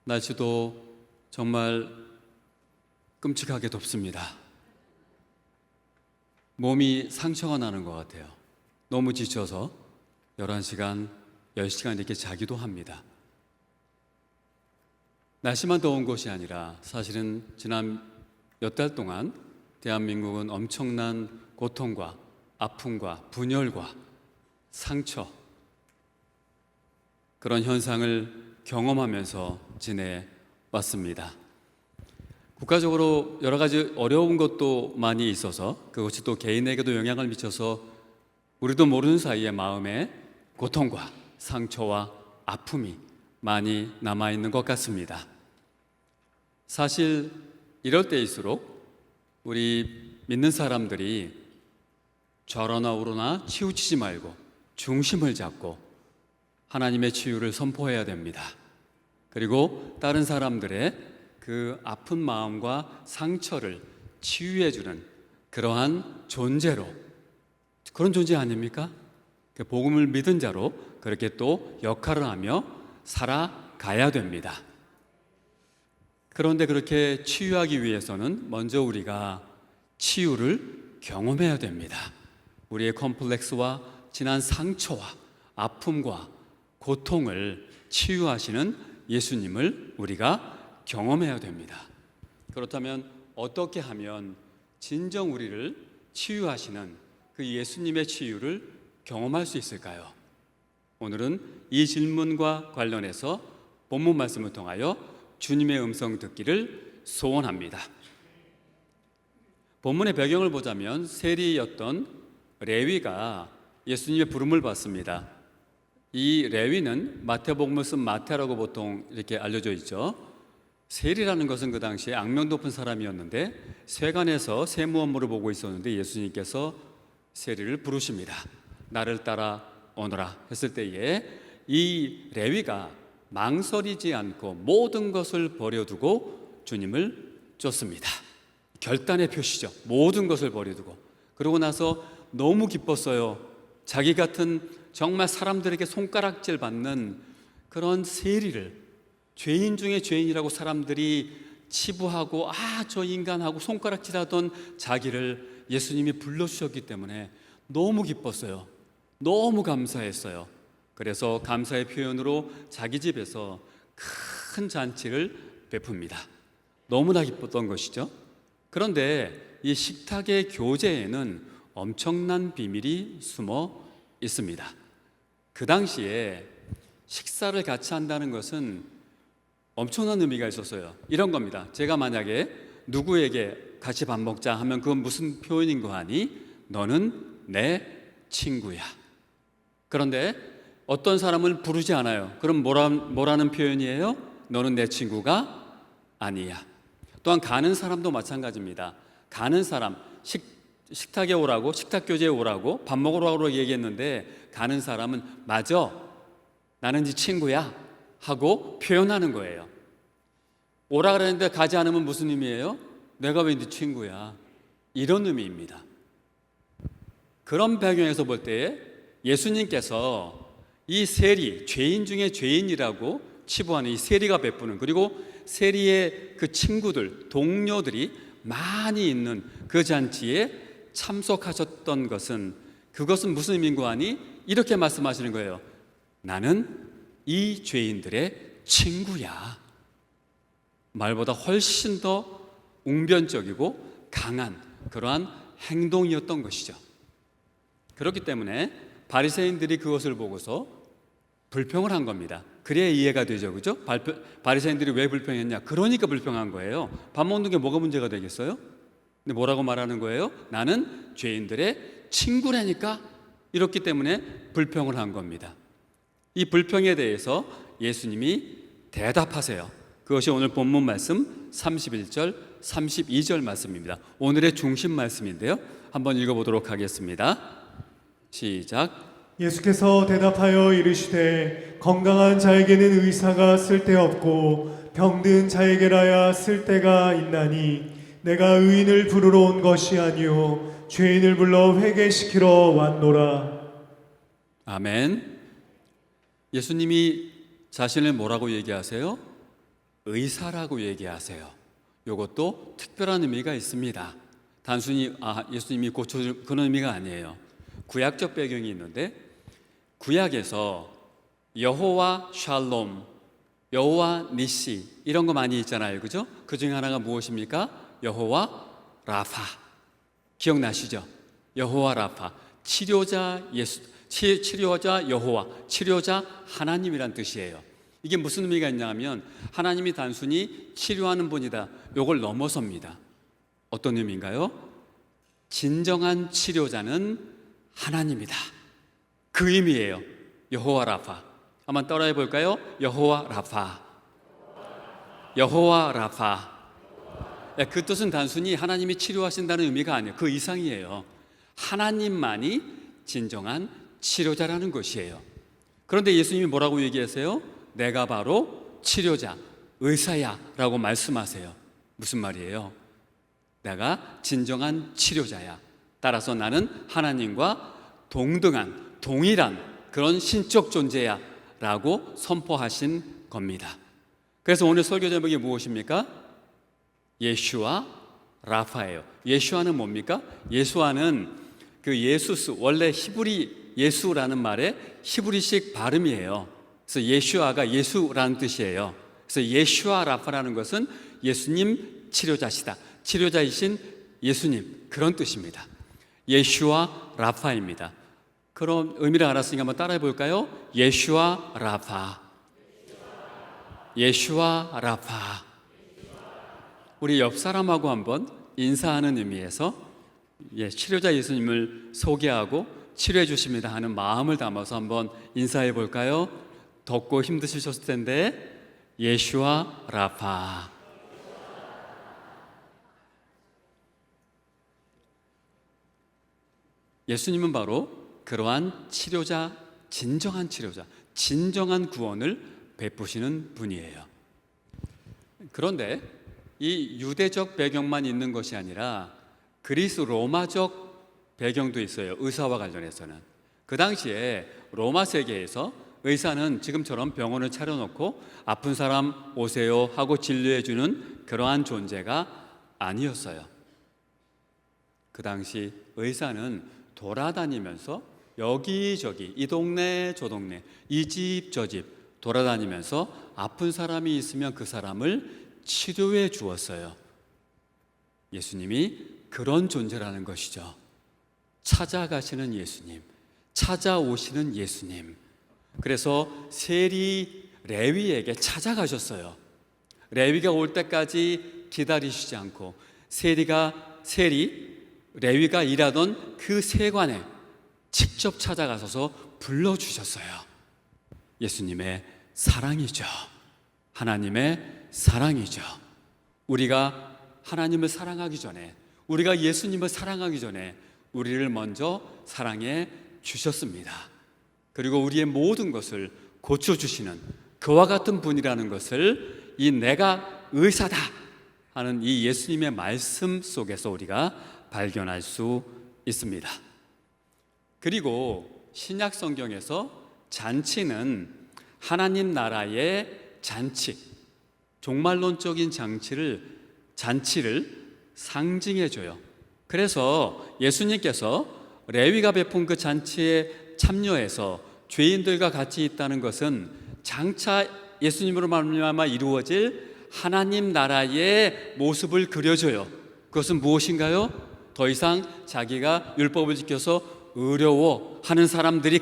날씨도 정말 끔찍하게 덥습니다. 몸이 상처가 나는 것 같아요. 너무 지쳐서 11시간, 10시간 이렇게 자기도 합니다. 날씨만 더운 것이 아니라 사실은 지난 몇 달 동안 대한민국은 엄청난 고통과 아픔과 분열과 상처, 그런 현상을 경험하면서 지내왔습니다. 국가적으로 여러 가지 어려운 것도 많이 있어서 그것이 또 개인에게도 영향을 미쳐서 우리도 모르는 사이에 마음에 고통과 상처와 아픔이 많이 남아있는 것 같습니다. 사실 이럴 때일수록 우리 믿는 사람들이 좌로나 우로나 치우치지 말고 중심을 잡고 하나님의 치유를 선포해야 됩니다. 그리고 다른 사람들의 그 아픈 마음과 상처를 치유해주는 그러한 존재로, 그런 존재 아닙니까? 복음을 믿은 자로 그렇게 또 역할을 하며 살아가야 됩니다. 그런데 그렇게 치유하기 위해서는 먼저 우리가 치유를 경험해야 됩니다. 우리의 컴플렉스와 지난 상처와 아픔과 고통을 치유하시는 예수님을 우리가 경험해야 됩니다. 그렇다면 어떻게 하면 진정 우리를 치유하시는 그 예수님의 치유를 경험할 수 있을까요? 오늘은 이 질문과 관련해서 본문 말씀을 통하여 주님의 음성 듣기를 소원합니다. 본문의 배경을 보자면 세리였던 레위가 예수님의 부름을 받습니다. 이 레위는 마태복음을 쓴 마태라고 보통 이렇게 알려져 있죠. 세리라는 것은 그 당시에 악명 높은 사람이었는데 세관에서 세무 업무를 보고 있었는데 예수님께서 세리를 부르십니다. 나를 따라 오너라 했을 때에 이 레위가 망설이지 않고 모든 것을 버려두고 주님을 쫓습니다. 결단의 표시죠. 모든 것을 버려두고. 그러고 나서 너무 기뻤어요. 자기 같은 정말 사람들에게 손가락질 받는 그런 세리를, 죄인 중에 죄인이라고 사람들이 치부하고 저 인간하고 손가락질하던 자기를 예수님이 불러주셨기 때문에 너무 기뻤어요. 너무 감사했어요. 그래서 감사의 표현으로 자기 집에서 큰 잔치를 베풉니다. 너무나 기뻤던 것이죠. 그런데 이 식탁의 교제에는 엄청난 비밀이 숨어 있습니다. 그 당시에 식사를 같이 한다는 것은 엄청난 의미가 있었어요. 이런 겁니다. 제가 만약에 누구에게 같이 밥 먹자 하면 그건 무슨 표현인 거 아니? 너는 내 친구야. 그런데 어떤 사람을 부르지 않아요. 그럼 뭐라는 표현이에요? 너는 내 친구가 아니야. 또한 가는 사람도 마찬가지입니다. 가는 사람, 식탁에 오라고, 식탁 교제에 오라고, 밥 먹으러 오라고 얘기했는데 가는 사람은 맞아, 나는 네 친구야 하고 표현하는 거예요. 오라 그랬는데 가지 않으면 무슨 의미예요? 내가 왜 네 친구야? 이런 의미입니다. 그런 배경에서 볼 때 예수님께서 이 세리, 죄인 중에 죄인이라고 치부하는 이 세리가 베푸는, 그리고 세리의 그 친구들, 동료들이 많이 있는 그 잔치에 참석하셨던 것은, 그것은 무슨 의미인고 하니 이렇게 말씀하시는 거예요. 나는 이 죄인들의 친구야. 말보다 훨씬 더 웅변적이고 강한 그러한 행동이었던 것이죠. 그렇기 때문에 바리새인들이 그것을 보고서 불평을 한 겁니다. 그래야 이해가 되죠, 그죠? 바리새인들이 왜 불평했냐? 그러니까 불평한 거예요. 밥 먹는 게 뭐가 문제가 되겠어요? 근데 뭐라고 말하는 거예요? 나는 죄인들의 친구라니까. 이렇기 때문에 불평을 한 겁니다. 이 불평에 대해서 예수님이 대답하세요. 그것이 오늘 본문 말씀 31절, 32절 말씀입니다. 오늘의 중심 말씀인데요. 한번 읽어보도록 하겠습니다. 시작. 예수께서 대답하여 이르시되 건강한 자에게는 의사가 쓸데없고 병든 자에게라야 쓸데가 있나니 내가 의인을 부르러 온 것이 아니요 죄인을 불러 회개시키러 왔노라. 아멘. 예수님이 자신을 뭐라고 얘기하세요? 의사라고 얘기하세요. 이것도 특별한 의미가 있습니다. 단순히 예수님이 고쳐줄 그런 의미가 아니에요. 구약적 배경이 있는데 구약에서 여호와 샬롬, 여호와 니시 이런 거 많이 있잖아요. 그죠? 그 중에 하나가 무엇입니까? 여호와 라파. 기억나시죠? 여호와 라파. 치료자 예수, 치료자 여호와, 치료자 하나님이란 뜻이에요. 이게 무슨 의미가 있냐면 하나님이 단순히 치료하는 분이다. 요걸 넘어섭니다. 어떤 의미인가요? 진정한 치료자는 하나님이다. 그 의미예요. 여호와 라파. 한번 따라해 볼까요? 여호와 라파. 여호와 라파. 그 뜻은 단순히 하나님이 치료하신다는 의미가 아니에요. 그 이상이에요. 하나님만이 진정한 치료자라는 것이에요. 그런데 예수님이 뭐라고 얘기하세요? 내가 바로 치료자, 의사야 라고 말씀하세요. 무슨 말이에요? 내가 진정한 치료자야. 따라서 나는 하나님과 동등한, 동일한 그런 신적 존재야 라고 선포하신 겁니다. 그래서 오늘 설교 제목이 무엇입니까? 예슈아 라파예요. 예슈아는 뭡니까? 예수아는 그 예수스, 원래 히브리 예수라는 말의 히브리식 발음이에요. 그래서 예슈아가 예수라는 뜻이에요. 그래서 예슈아 라파라는 것은 예수님 치료자시다. 치료자이신 예수님, 그런 뜻입니다. 예슈아 라파입니다. 그럼 의미를 알았으니까 한번 따라해 볼까요? 예슈아 라파. 예슈아 라파. 우리 옆 사람하고 한번 인사하는 의미에서 치료자 예수님을 소개하고 치료해 주십니다 하는 마음을 담아서 한번 인사해 볼까요? 덥고 힘드셨을 텐데 예슈아 라파. 예수님은 바로 그러한 치료자, 진정한 치료자, 진정한 구원을 베푸시는 분이에요. 그런데 이 유대적 배경만 있는 것이 아니라 그리스 로마적 배경도 있어요. 의사와 관련해서는. 그 당시에 로마 세계에서 의사는 지금처럼 병원을 차려놓고 아픈 사람 오세요 하고 진료해주는 그러한 존재가 아니었어요. 그 당시 의사는 돌아다니면서 여기저기 이 동네 저 동네 이 집 저 집 돌아다니면서 아픈 사람이 있으면 그 사람을 치료해 주었어요. 예수님이 그런 존재라는 것이죠. 찾아가시는 예수님, 찾아오시는 예수님. 그래서 세리 레위에게 찾아가셨어요. 레위가 올 때까지 기다리시지 않고 레위가 일하던 그 세관에 직접 찾아가셔서 불러주셨어요. 예수님의 사랑이죠. 하나님의 사랑이죠. 우리가 하나님을 사랑하기 전에, 우리가 예수님을 사랑하기 전에 우리를 먼저 사랑해 주셨습니다. 그리고 우리의 모든 것을 고쳐주시는 그와 같은 분이라는 것을 이 내가 의사다 하는 이 예수님의 말씀 속에서 우리가 발견할 수 있습니다. 그리고 신약 성경에서 잔치는 하나님 나라의 잔치, 종말론적인 잔치를 상징해줘요. 그래서 예수님께서 레위가 베푼 그 잔치에 참여해서 죄인들과 같이 있다는 것은 장차 예수님으로 말미암아 이루어질 하나님 나라의 모습을 그려줘요. 그것은 무엇인가요? 더 이상 자기가 율법을 지켜서 어려워하는 사람들이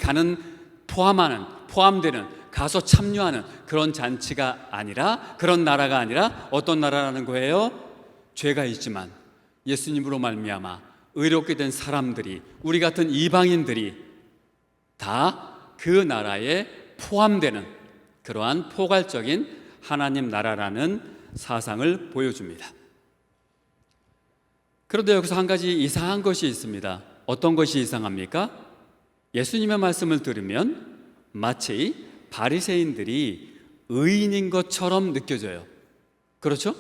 포함되는 가서 참여하는 그런 잔치가 아니라, 그런 나라가 아니라 어떤 나라라는 거예요? 죄가 있지만 예수님으로 말미암아 의롭게 된 사람들이, 우리 같은 이방인들이 다 그 나라에 포함되는 그러한 포괄적인 하나님 나라라는 사상을 보여줍니다. 그런데 여기서 한 가지 이상한 것이 있습니다. 어떤 것이 이상합니까? 예수님의 말씀을 들으면 마치 바리새인들이 의인인 것처럼 느껴져요. 그렇죠?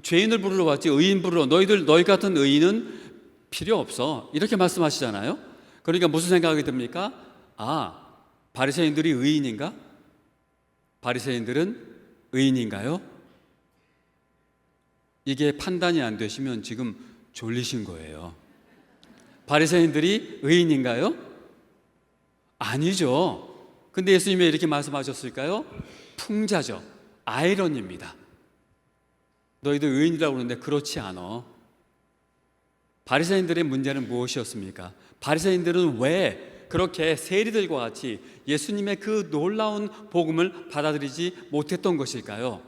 죄인을 부르러 왔지 의인 부르러, 너희 같은 의인은 필요 없어, 이렇게 말씀하시잖아요. 그러니까 무슨 생각이 듭니까? 바리새인들이 의인인가? 바리새인들은 의인인가요? 이게 판단이 안 되시면 지금 졸리신 거예요. 바리새인들이 의인인가요? 아니죠. 근데 예수님이 왜 이렇게 말씀하셨을까요? 풍자죠. 아이러니입니다. 너희들 의인이라고 그러는데 그렇지 않아. 바리새인들의 문제는 무엇이었습니까? 바리새인들은 왜 그렇게 세리들과 같이 예수님의 그 놀라운 복음을 받아들이지 못했던 것일까요?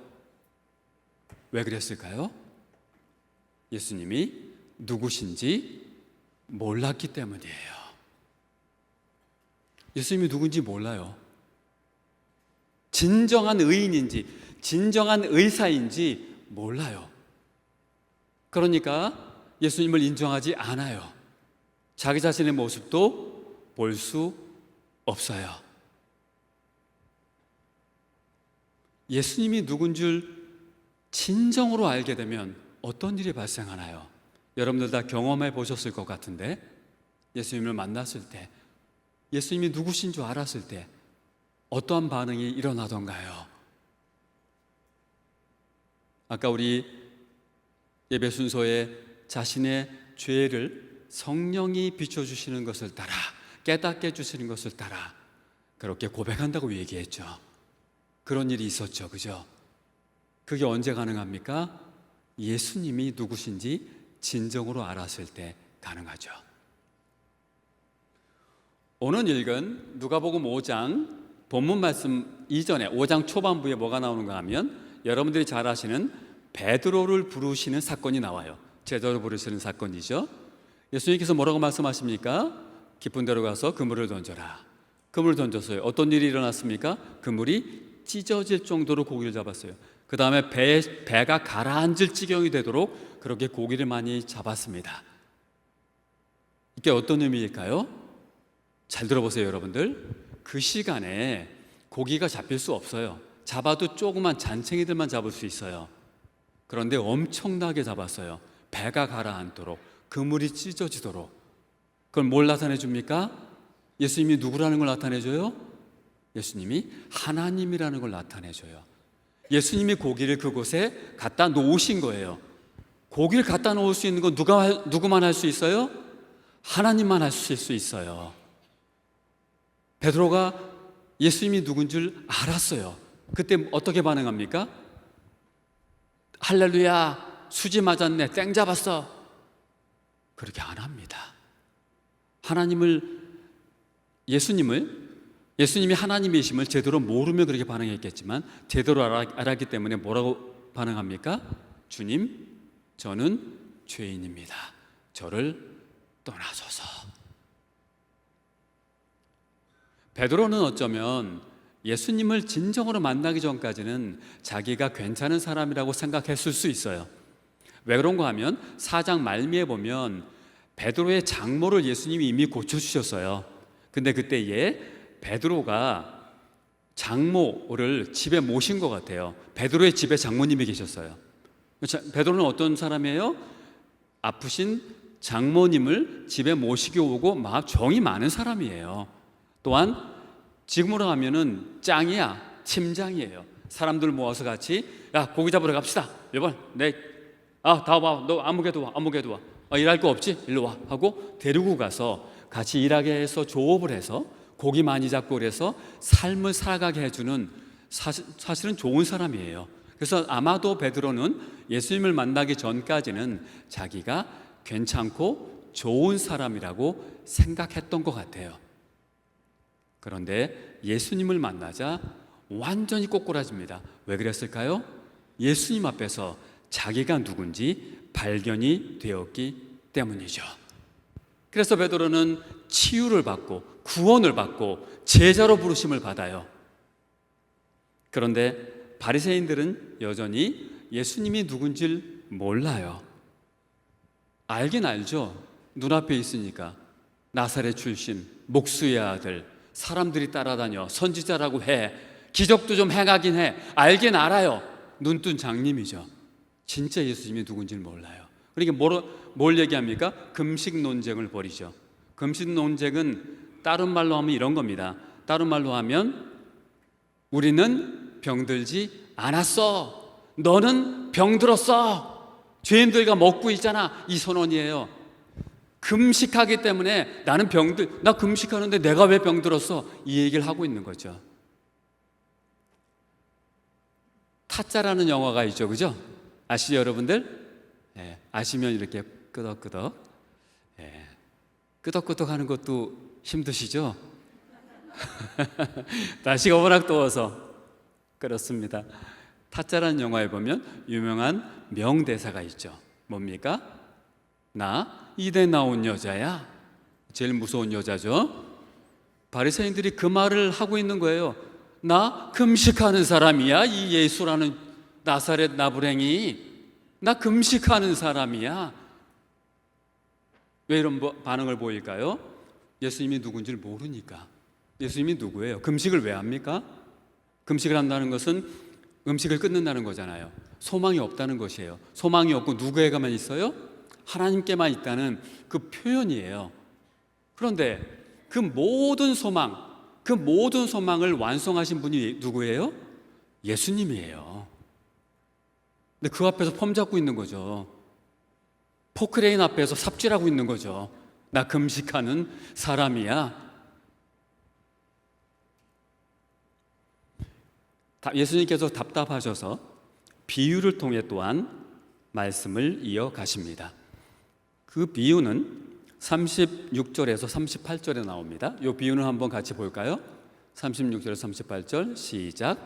왜 그랬을까요? 예수님이 누구신지 몰랐기 때문이에요. 예수님이 누군지 몰라요. 진정한 의인인지 진정한 의사인지 몰라요. 그러니까 예수님을 인정하지 않아요. 자기 자신의 모습도 볼 수 없어요. 예수님이 누군 줄 진정으로 알게 되면 어떤 일이 발생하나요? 여러분들 다 경험해 보셨을 것 같은데, 예수님을 만났을 때, 예수님이 누구신 줄 알았을 때 어떠한 반응이 일어나던가요? 아까 우리 예배 순서에 자신의 죄를 성령이 비춰주시는 것을 따라, 깨닫게 해주시는 것을 따라 그렇게 고백한다고 얘기했죠. 그런 일이 있었죠. 그죠? 그게 언제 가능합니까? 예수님이 누구신지 진정으로 알았을 때 가능하죠. 오늘 읽은 누가복음 5장 본문 말씀 이전에 5장 초반부에 뭐가 나오는가 하면 여러분들이 잘 아시는 베드로를 부르시는 사건이 나와요. 제자로 부르시는 사건이죠. 예수님께서 뭐라고 말씀하십니까? 깊은 데로 가서 그물을 던져라. 그물을 던졌어요. 어떤 일이 일어났습니까? 그물이 찢어질 정도로 고기를 잡았어요. 그 다음에 배가 가라앉을 지경이 되도록 그렇게 고기를 많이 잡았습니다. 이게 어떤 의미일까요? 잘 들어보세요, 여러분들. 그 시간에 고기가 잡힐 수 없어요. 잡아도 조그만 잔챙이들만 잡을 수 있어요. 그런데 엄청나게 잡았어요. 배가 가라앉도록, 그물이 찢어지도록. 그걸 뭘 나타내 줍니까? 예수님이 누구라는 걸 나타내 줘요? 예수님이 하나님이라는 걸 나타내 줘요. 예수님이 고기를 그곳에 갖다 놓으신 거예요. 고기를 갖다 놓을 수 있는 건 누구만 할 수 있어요? 하나님만 할 수 있어요. 베드로가 예수님이 누군 줄 알았어요. 그때 어떻게 반응합니까? 할렐루야, 수지 맞았네, 땡 잡았어. 그렇게 안 합니다. 예수님이 하나님이심을 제대로 모르며 그렇게 반응했겠지만 제대로 알았기 때문에 뭐라고 반응합니까? 주님, 저는 죄인입니다. 저를 떠나소서. 베드로는 어쩌면 예수님을 진정으로 만나기 전까지는 자기가 괜찮은 사람이라고 생각했을 수 있어요. 왜 그런가 하면 4장 말미에 보면 베드로의 장모를 예수님이 이미 고쳐주셨어요. 근데 그때에 베드로가 장모를 집에 모신 것 같아요. 베드로의 집에 장모님이 계셨어요. 베드로는 어떤 사람이에요? 아프신 장모님을 집에 모시고 오고 막 정이 많은 사람이에요. 또한 지금으로 하면은 짱이야, 팀장이에요. 사람들 모아서 같이 야 고기 잡으러 갑시다. 여러분, 다 와, 너 아무개도 와. 일할 거 없지? 일로 와 하고 데리고 가서 같이 일하게 해서 조업을 해서 고기 많이 잡고 그래서 삶을 살아가게 해주는 사실은 좋은 사람이에요. 그래서 아마도 베드로는 예수님을 만나기 전까지는 자기가 괜찮고 좋은 사람이라고 생각했던 것 같아요. 그런데 예수님을 만나자 완전히 꼬꾸라집니다. 왜 그랬을까요? 예수님 앞에서 자기가 누군지 발견이 되었기 때문이죠. 그래서 베드로는 치유를 받고 구원을 받고 제자로 부르심을 받아요. 그런데 바리새인들은 여전히 예수님이 누군지 몰라요. 알긴 알죠. 눈앞에 있으니까. 나사렛 출신, 목수의 아들, 사람들이 따라다녀, 선지자라고 해, 기적도 좀 행하긴 해. 알긴 알아요. 눈뜬 장님이죠. 진짜 예수님이 누군지는 몰라요. 그러니까 뭘 얘기합니까? 금식 논쟁을 벌이죠. 금식 논쟁은 다른 말로 하면 이런 겁니다. 다른 말로 하면 우리는 병들지 않았어. 너는 병들었어. 죄인들과 먹고 있잖아. 이 선언이에요. 금식하기 때문에 나 금식하는데 내가 왜 병들었어? 이 얘기를 하고 있는 거죠. 타짜라는 영화가 있죠, 그죠? 아시죠, 여러분들? 예, 아시면 이렇게 끄덕끄덕. 예, 끄덕끄덕 하는 것도 힘드시죠? 날씨가 워낙 더워서 그렇습니다. 타짜라는 영화에 보면 유명한 명대사가 있죠. 뭡니까? 나 이대 나온 여자야. 제일 무서운 여자죠. 바리새인들이 그 말을 하고 있는 거예요. 나 금식하는 사람이야. 이 예수라는 나사렛 나부랭이. 나 금식하는 사람이야. 왜 이런 반응을 보일까요? 예수님이 누군지를 모르니까. 예수님이 누구예요? 금식을 왜 합니까? 금식을 한다는 것은 음식을 끊는다는 거잖아요. 소망이 없다는 것이에요. 소망이 없고 누구에게만 있어요? 하나님께만 있다는 그 표현이에요. 그런데 그 모든 소망을 완성하신 분이 누구예요? 예수님이에요. 근데 그 앞에서 폼 잡고 있는 거죠. 포크레인 앞에서 삽질하고 있는 거죠. 나 금식하는 사람이야. 예수님께서 답답하셔서 비유를 통해 또한 말씀을 이어가십니다. 그 비유는 36절에서 38절에 나옵니다. 이 비유는 한번 같이 볼까요? 36절에서 38절 시작.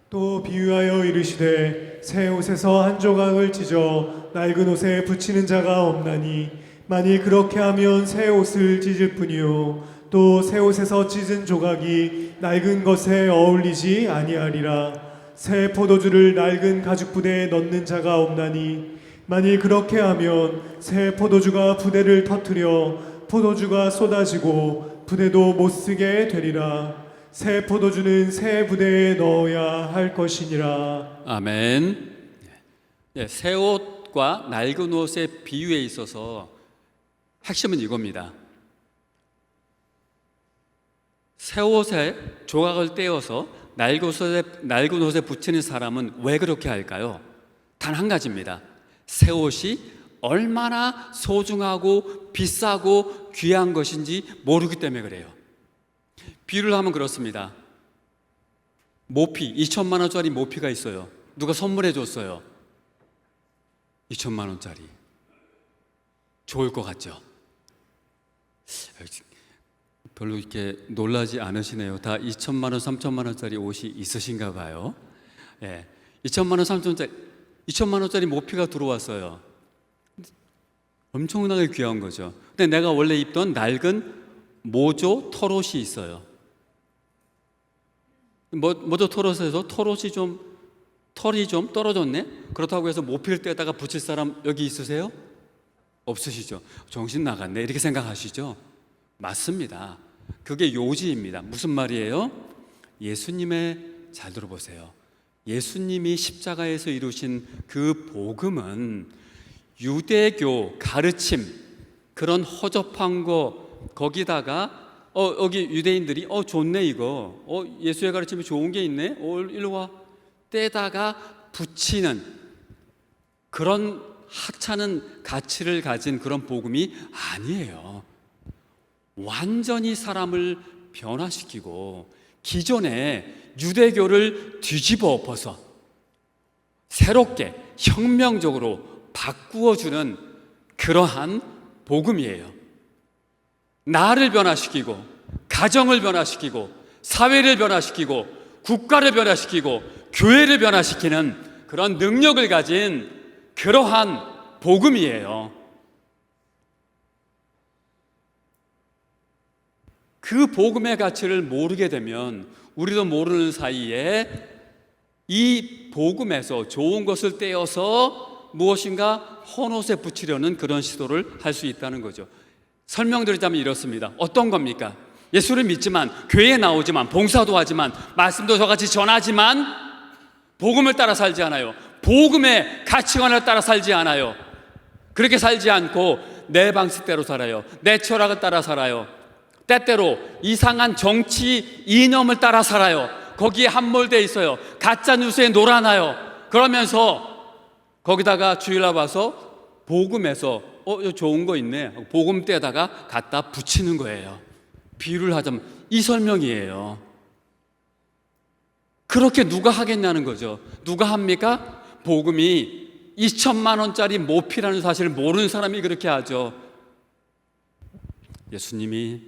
또 비유하여 이르시되 새 옷에서 한 조각을 찢어 낡은 옷에 붙이는 자가 없나니 만일 그렇게 하면 새 옷을 찢을 뿐이요 또 새 옷에서 찢은 조각이 낡은 것에 어울리지 아니하리라. 새 포도주를 낡은 가죽부대에 넣는 자가 없나니 만일 그렇게 하면 새 포도주가 부대를 터뜨려 포도주가 쏟아지고 부대도 못 쓰게 되리라. 새 포도주는 새 부대에 넣어야 할 것이니라. 아멘. 새 옷과 낡은 옷의 비유에 있어서 핵심은 이겁니다. 새 옷에 조각을 떼어서 낡은 옷에 붙이는 사람은 왜 그렇게 할까요? 단 한 가지입니다. 새 옷이 얼마나 소중하고 비싸고 귀한 것인지 모르기 때문에 그래요. 비유를 하면 그렇습니다. 모피, 2천만 원짜리 모피가 있어요. 누가 선물해 줬어요. 2천만 원짜리. 좋을 것 같죠? 별로 이렇게 놀라지 않으시네요. 다 2천만 원, 3천만 원짜리 옷이 있으신가 봐요. 예, 2천만 원, 2천만 원짜리 모피가 들어왔어요. 엄청나게 귀한 거죠. 근데 내가 원래 입던 낡은 모조 털옷이 있어요. 모조 털옷에서 털이 좀 떨어졌네? 그렇다고 해서 모피를 떼다가 붙일 사람 여기 있으세요? 없으시죠? 정신 나갔네 이렇게 생각하시죠? 맞습니다. 그게 요지입니다. 무슨 말이에요? 잘 들어보세요. 예수님이 십자가에서 이루신 그 복음은 유대교 가르침, 그런 허접한 거 거기다가 여기 유대인들이 좋네 이거 예수의 가르침이 좋은 게 있네 일로 와 떼다가 붙이는 그런 하찮은 가치를 가진 그런 복음이 아니에요. 완전히 사람을 변화시키고 기존의 유대교를 뒤집어 엎어서 새롭게 혁명적으로 바꾸어주는 그러한 복음이에요. 나를 변화시키고 가정을 변화시키고 사회를 변화시키고 국가를 변화시키고 교회를 변화시키는 그런 능력을 가진 그러한 복음이에요. 그 복음의 가치를 모르게 되면 우리도 모르는 사이에 이 복음에서 좋은 것을 떼어서 무엇인가 헌옷에 붙이려는 그런 시도를 할 수 있다는 거죠. 설명드리자면 이렇습니다. 어떤 겁니까? 예수를 믿지만 교회에 나오지만 봉사도 하지만 말씀도 저같이 전하지만 복음을 따라 살지 않아요. 복음의 가치관을 따라 살지 않아요. 그렇게 살지 않고 내 방식대로 살아요. 내 철학을 따라 살아요. 때때로 이상한 정치 이념을 따라 살아요. 거기에 함몰되어 있어요. 가짜 뉴스에 놀아나요. 그러면서 거기다가 주일날 와서 복음에서 이거 좋은 거 있네. 복음때에다가 갖다 붙이는 거예요. 비유를 하자면 이 설명이에요. 그렇게 누가 하겠냐는 거죠. 누가 합니까? 복음이 2천만 원짜리 모피라는 사실을 모르는 사람이 그렇게 하죠. 예수님이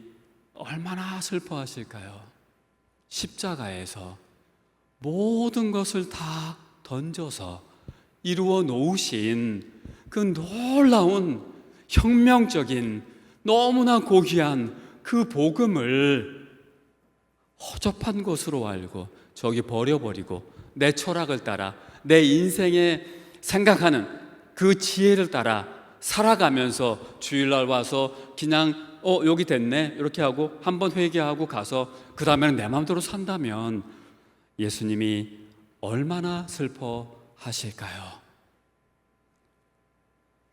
얼마나 슬퍼하실까요? 십자가에서 모든 것을 다 던져서 이루어 놓으신 그 놀라운 혁명적인 너무나 고귀한 그 복음을 허접한 것으로 알고 저기 버려버리고 내 철학을 따라 내 인생에 생각하는 그 지혜를 따라 살아가면서 주일날 와서 그냥 여기 됐네 이렇게 하고 한번 회개하고 가서 그 다음에는 내 마음대로 산다면 예수님이 얼마나 슬퍼하실까요?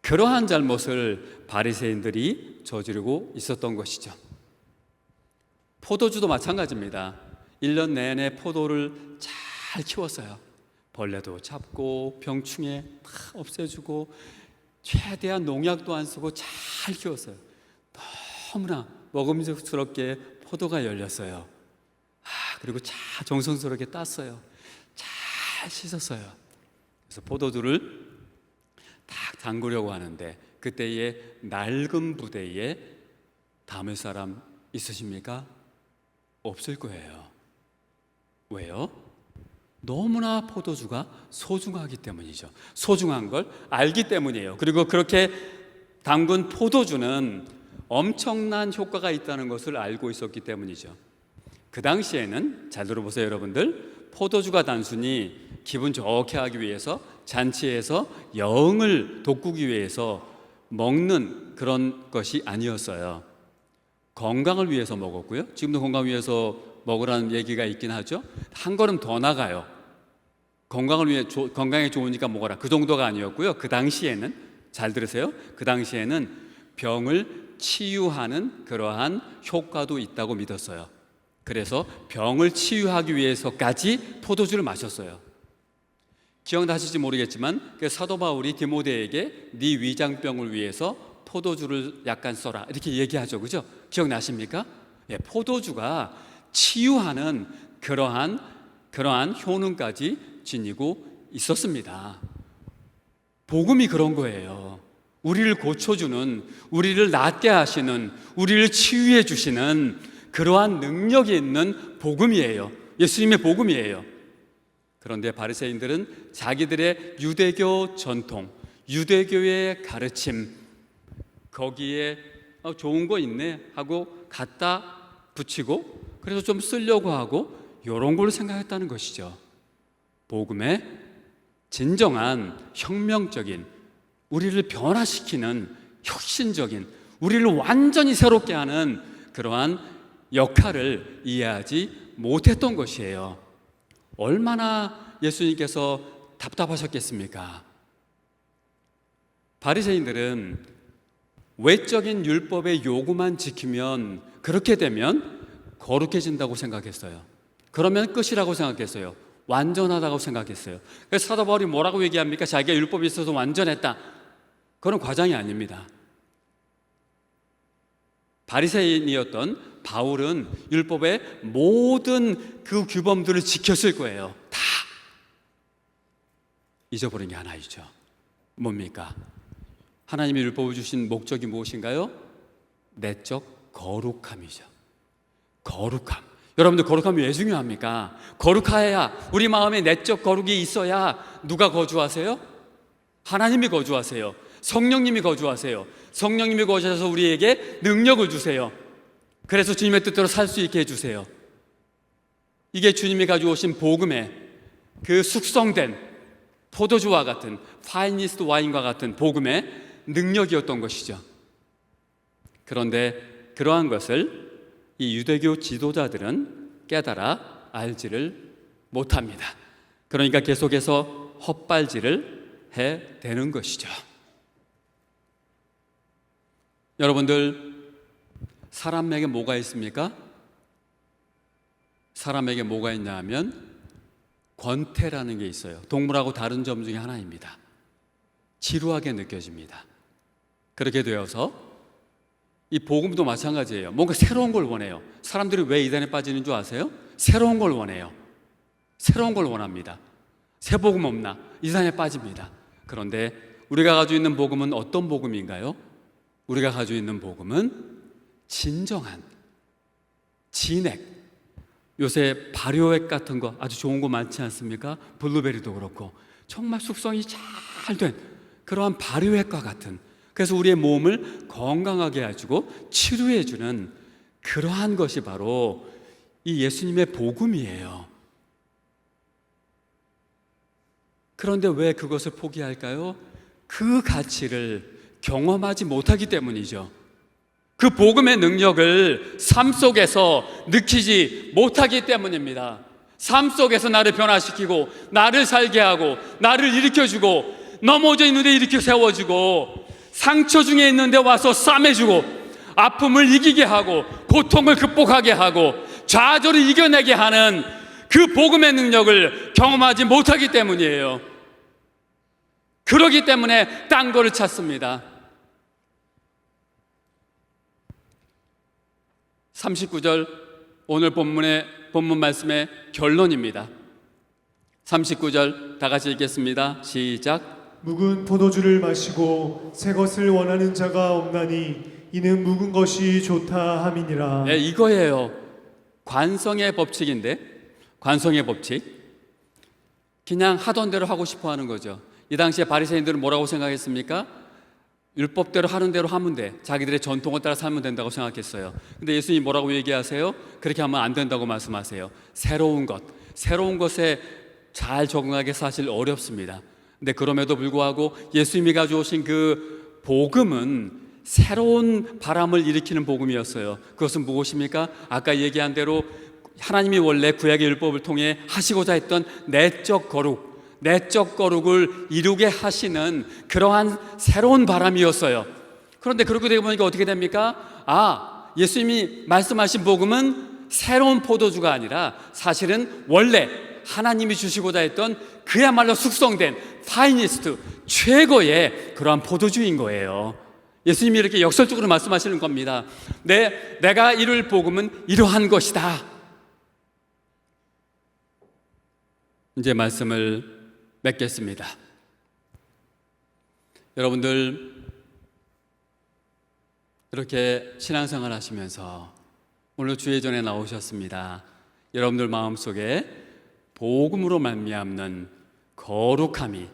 그러한 잘못을 바리새인들이 저지르고 있었던 것이죠. 포도주도 마찬가지입니다. 1년 내내 포도를 잘 키웠어요. 벌레도 잡고 병충해 다 없애주고 최대한 농약도 안 쓰고 잘 키웠어요. 너무나 먹음직스럽게 포도가 열렸어요. 그리고 잘 정성스럽게 땄어요. 잘 씻었어요. 그래서 포도주를 딱 담그려고 하는데 그때의 낡은 부대에 담을 사람 있으십니까? 없을 거예요. 왜요? 너무나 포도주가 소중하기 때문이죠. 소중한 걸 알기 때문이에요. 그리고 그렇게 담근 포도주는 엄청난 효과가 있다는 것을 알고 있었기 때문이죠. 그 당시에는 잘 들어보세요, 여러분들. 포도주가 단순히 기분 좋게 하기 위해서 잔치에서 영을 돋구기 위해서 먹는 그런 것이 아니었어요. 건강을 위해서 먹었고요. 지금도 건강을 위해서 먹으라는 얘기가 있긴 하죠. 한 걸음 더 나가요. 건강을 위해 건강에 좋으니까 먹어라. 그 정도가 아니었고요. 그 당시에는 잘 들으세요. 그 당시에는 병을 치유하는 그러한 효과도 있다고 믿었어요. 그래서 병을 치유하기 위해서까지 포도주를 마셨어요. 기억나실지 모르겠지만 사도 바울이 디모데에게 네 위장병을 위해서 포도주를 약간 써라 이렇게 얘기하죠. 그죠? 기억나십니까? 포도주가 치유하는 그러한 효능까지 지니고 있었습니다. 복음이 그런 거예요. 우리를 고쳐주는, 우리를 낫게 하시는, 우리를 치유해 주시는 그러한 능력이 있는 복음이에요. 예수님의 복음이에요. 그런데 바리새인들은 자기들의 유대교 전통, 유대교의 가르침 거기에 좋은 거 있네 하고 갖다 붙이고 그래서 좀 쓰려고 하고 이런 걸 생각했다는 것이죠. 복음의 진정한 혁명적인 우리를 변화시키는 혁신적인 우리를 완전히 새롭게 하는 그러한 역할을 이해하지 못했던 것이에요. 얼마나 예수님께서 답답하셨겠습니까? 바리새인들은 외적인 율법의 요구만 지키면 그렇게 되면 거룩해진다고 생각했어요. 그러면 끝이라고 생각했어요. 완전하다고 생각했어요. 그래서 사도 바울이 뭐라고 얘기합니까? 자기가 율법이 있어서 완전했다. 그런 과장이 아닙니다. 바리새인이었던 바울은 율법의 모든 그 규범들을 지켰을 거예요. 다 잊어버린 게 하나 있죠. 뭡니까? 하나님이 율법을 주신 목적이 무엇인가요? 내적 거룩함이죠. 거룩함. 여러분들 거룩함이 왜 중요합니까? 거룩해야 우리 마음에 내적 거룩이 있어야 누가 거주하세요? 하나님이 거주하세요. 성령님이 거주하세요. 성령님이 거주하셔서 우리에게 능력을 주세요. 그래서 주님의 뜻대로 살 수 있게 해주세요. 이게 주님이 가지고 오신 복음의 그 숙성된 포도주와 같은 파이니스트 와인과 같은 복음의 능력이었던 것이죠. 그런데 그러한 것을 이 유대교 지도자들은 깨달아 알지를 못합니다. 그러니까 계속해서 헛발질을 해대는 것이죠. 여러분들 사람에게 뭐가 있습니까? 사람에게 뭐가 있냐 하면 권태라는 게 있어요. 동물하고 다른 점 중에 하나입니다. 지루하게 느껴집니다. 그렇게 되어서 이 복음도 마찬가지예요. 뭔가 새로운 걸 원해요. 사람들이 왜 이단에 빠지는 줄 아세요? 새로운 걸 원해요. 새로운 걸 원합니다. 새 복음 없나? 이단에 빠집니다. 그런데 우리가 가지고 있는 복음은 어떤 복음인가요? 우리가 가지고 있는 복음은 진정한 진액. 요새 발효액 같은 거 아주 좋은 거 많지 않습니까? 블루베리도 그렇고 정말 숙성이 잘 된 그러한 발효액과 같은, 그래서 우리의 몸을 건강하게 해주고 치료해주는 그러한 것이 바로 이 예수님의 복음이에요. 그런데 왜 그것을 포기할까요? 그 가치를 경험하지 못하기 때문이죠. 그 복음의 능력을 삶 속에서 느끼지 못하기 때문입니다. 삶 속에서 나를 변화시키고 나를 살게 하고 나를 일으켜주고 넘어져 있는데 일으켜 세워주고 상처 중에 있는데 와서 싸매주고 아픔을 이기게 하고 고통을 극복하게 하고 좌절을 이겨내게 하는 그 복음의 능력을 경험하지 못하기 때문이에요. 그러기 때문에 딴 거를 찾습니다. 39절 오늘 본문 말씀의 결론입니다. 39절 다 같이 읽겠습니다. 시작. 묵은 포도주를 마시고 새 것을 원하는 자가 없나니 이는 묵은 것이 좋다 함이니라. 네, 이거예요. 관성의 법칙인데, 관성의 법칙. 그냥 하던 대로 하고 싶어 하는 거죠. 이 당시에 바리새인들은 뭐라고 생각했습니까? 율법대로 하는 대로 하면 돼. 자기들의 전통을 따라 살면 된다고 생각했어요. 근데 예수님이 뭐라고 얘기하세요? 그렇게 하면 안 된다고 말씀하세요. 새로운 것에 잘 적응하기 사실 어렵습니다. 근데 그럼에도 불구하고 예수님이 가져오신 그 복음은 새로운 바람을 일으키는 복음이었어요. 그것은 무엇입니까? 아까 얘기한 대로 하나님이 원래 구약의 율법을 통해 하시고자 했던 내적 거룩을 이루게 하시는 그러한 새로운 바람이었어요. 그런데 그렇게 되고 보니까 어떻게 됩니까? 예수님이 말씀하신 복음은 새로운 포도주가 아니라 사실은 원래 하나님이 주시고자 했던 그야말로 숙성된 파이니스트 최고의 그러한 포도주인 거예요. 예수님이 이렇게 역설적으로 말씀하시는 겁니다. 내가 이룰 복음은 이러한 것이다. 이제 말씀을 맺겠습니다. 여러분들 이렇게 신앙생활 하시면서 오늘 주의전에 나오셨습니다. 여러분들 마음속에 복음으로 말미암는 거룩함이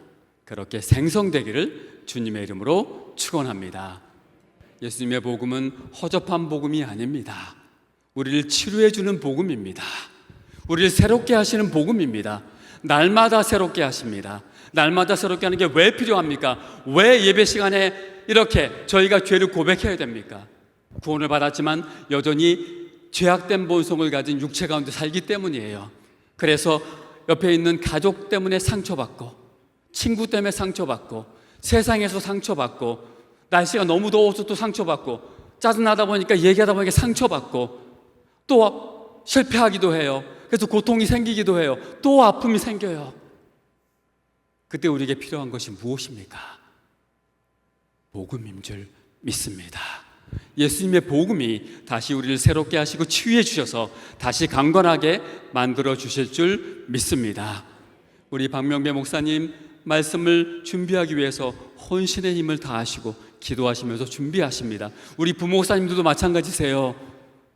그렇게 생성되기를 주님의 이름으로 축원합니다. 예수님의 복음은 허접한 복음이 아닙니다. 우리를 치료해 주는 복음입니다. 우리를 새롭게 하시는 복음입니다. 날마다 새롭게 하십니다. 날마다 새롭게 하는 게 왜 필요합니까? 왜 예배 시간에 이렇게 저희가 죄를 고백해야 됩니까? 구원을 받았지만 여전히 죄악된 본성을 가진 육체 가운데 살기 때문이에요. 그래서 옆에 있는 가족 때문에 상처받고, 친구 때문에 상처받고, 세상에서 상처받고, 날씨가 너무 더워서 또 상처받고, 짜증나다 보니까 얘기하다 보니까 상처받고, 또 실패하기도 해요. 그래서 고통이 생기기도 해요. 또 아픔이 생겨요. 그때 우리에게 필요한 것이 무엇입니까? 복음인 줄 믿습니다. 예수님의 복음이 다시 우리를 새롭게 하시고 치유해 주셔서 다시 강건하게 만들어 주실 줄 믿습니다. 우리 박명배 목사님 말씀을 준비하기 위해서 혼신의 힘을 다하시고 기도하시면서 준비하십니다. 우리 부모 목사님들도 마찬가지세요.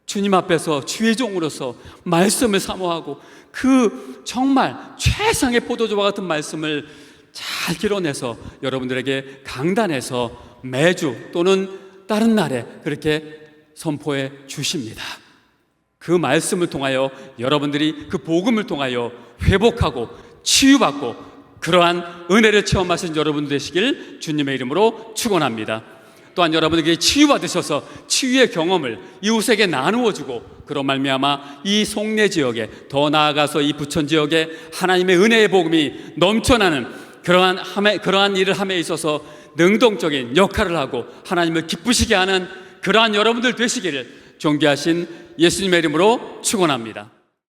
주님 앞에서 주의 종으로서 말씀을 사모하고 그 정말 최상의 포도주와 같은 말씀을 잘 길어내서 여러분들에게 강단에서 매주 또는 다른 날에 그렇게 선포해 주십니다. 그 말씀을 통하여 여러분들이 그 복음을 통하여 회복하고 치유받고 그러한 은혜를 체험하신 여러분 되시길 주님의 이름으로 축원합니다. 또한 여러분에게 치유받으셔서 치유의 경험을 이웃에게 나누어주고 그런 말미암아 이 송내 지역에 더 나아가서 이 부천 지역에 하나님의 은혜의 복음이 넘쳐나는 그러한 일을 함에 있어서 능동적인 역할을 하고 하나님을 기쁘시게 하는 그러한 여러분들 되시기를 존귀하신 예수님의 이름으로 축원합니다.